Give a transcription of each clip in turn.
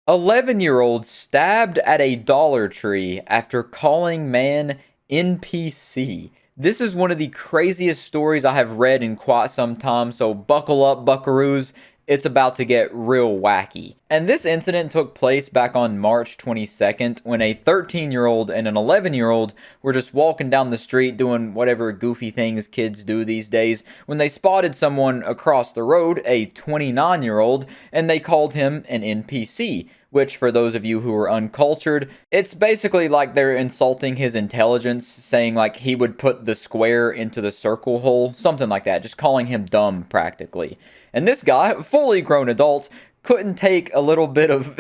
11-year-old stabbed at a Dollar Tree after calling man NPC. This is one of the craziest stories I have read in quite some time, so buckle up, buckaroos. It's about to get real wacky. And this incident took place back on March 22nd when a 13-year-old and an 11-year-old were just walking down the street doing whatever goofy things kids do these days when they spotted someone across the road, a 29-year-old, and they called him an NPC. Which, for those of you who are uncultured, it's basically like they're insulting his intelligence, saying like he would put the square into the circle hole, something like that, just calling him dumb practically. And this guy, fully grown adult, couldn't take a little bit of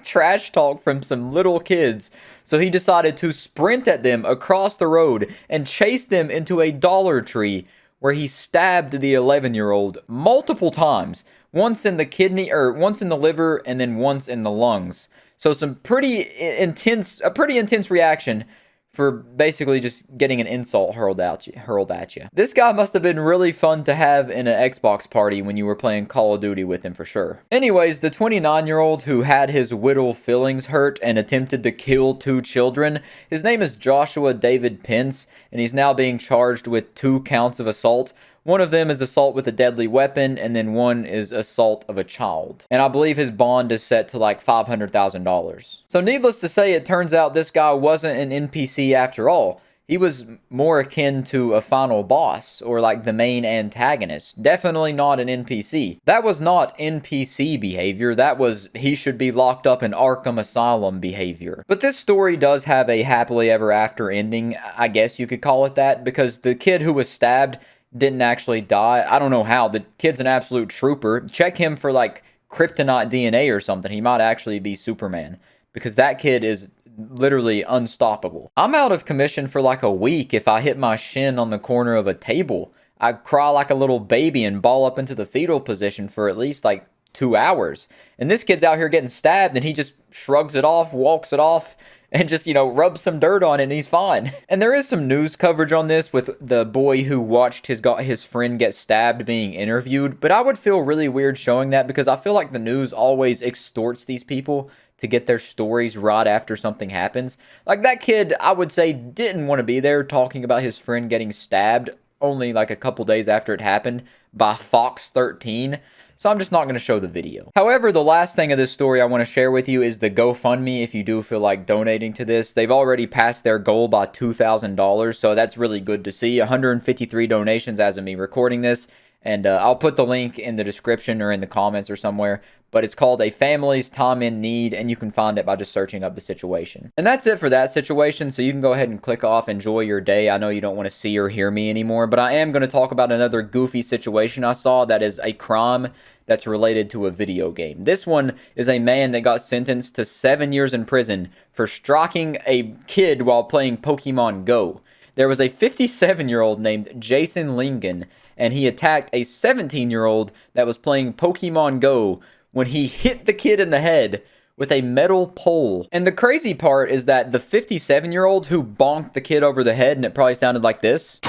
trash talk from some little kids, so he decided to sprint at them across the road and chase them into a Dollar Tree where he stabbed the 11-year-old multiple times. Once in the kidney, or once in the liver, and then once in the lungs. So a pretty intense reaction for basically just getting an insult hurled at you. This guy must have been really fun to have in an Xbox party when you were playing Call of Duty with him for sure. Anyways, the 29-year-old who had his whittle feelings hurt and attempted to kill 2 children, his name is Joshua David Pence, and he's now being charged with 2 counts of assault. One of them is assault with a deadly weapon, and then one is assault of a child. And I believe his bond is set to like $500,000. So needless to say, it turns out this guy wasn't an NPC after all. He was more akin to a final boss, or like the main antagonist. Definitely not an NPC. That was not NPC behavior, that was he should be locked up in Arkham Asylum behavior. But this story does have a happily ever after ending, I guess you could call it that, because the kid who was stabbed didn't actually die. I don't know how. The kid's an absolute trooper. Check him for like kryptonite DNA or something. He might actually be Superman, because that kid is literally unstoppable. I'm out of commission for like a week if I hit my shin on the corner of a table. I cry like a little baby and ball up into the fetal position for at least like 2 hours. And this kid's out here getting stabbed and he just shrugs it off, walks it off, and just, rubs some dirt on it and he's fine. And there is some news coverage on this with the boy who watched his friend get stabbed being interviewed, but I would feel really weird showing that because I feel like the news always extorts these people to get their stories right after something happens. Like that kid, I would say, didn't want to be there talking about his friend getting stabbed only like a couple days after it happened by Fox 13. So I'm just not going to show the video. However, the last thing of this story I want to share with you is the GoFundMe if you do feel like donating to this. They've already passed their goal by $2,000, so that's really good to see. 153 donations as of me recording this, and I'll put the link in the description or in the comments or somewhere. But it's called A Family's Time in Need, and you can find it by just searching up the situation. And that's it for that situation, so you can go ahead and click off, enjoy your day. I know you don't want to see or hear me anymore, but I am going to talk about another goofy situation I saw that is a crime that's related to a video game. This one is a man that got sentenced to 7 years in prison for striking a kid while playing Pokemon Go. There was a 57-year-old named Jason Lingen, and he attacked a 17-year-old that was playing Pokemon Go when he hit the kid in the head with a metal pole. And the crazy part is that the 57-year-old who bonked the kid over the head, and it probably sounded like this,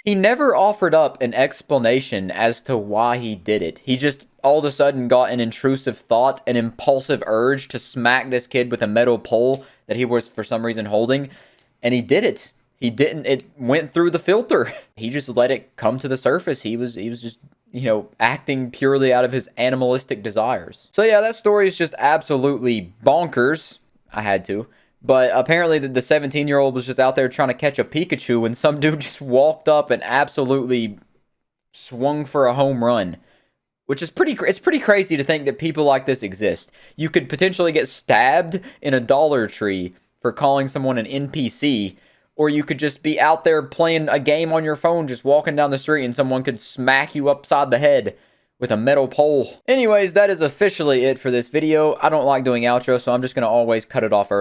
he never offered up an explanation as to why he did it. He just all of a sudden got an intrusive thought, an impulsive urge to smack this kid with a metal pole that he was for some reason holding, and he did it. It went through the filter. He just let it come to the surface. He was just, acting purely out of his animalistic desires. So yeah, that story is just absolutely bonkers. I had to. But apparently the 17-year-old was just out there trying to catch a Pikachu when some dude just walked up and absolutely swung for a home run. Which is it's pretty crazy to think that people like this exist. You could potentially get stabbed in a Dollar Tree for calling someone an NPC, or you could just be out there playing a game on your phone, just walking down the street, and someone could smack you upside the head with a metal pole. Anyways, that is officially it for this video. I don't like doing outros, so I'm just going to always cut it off early.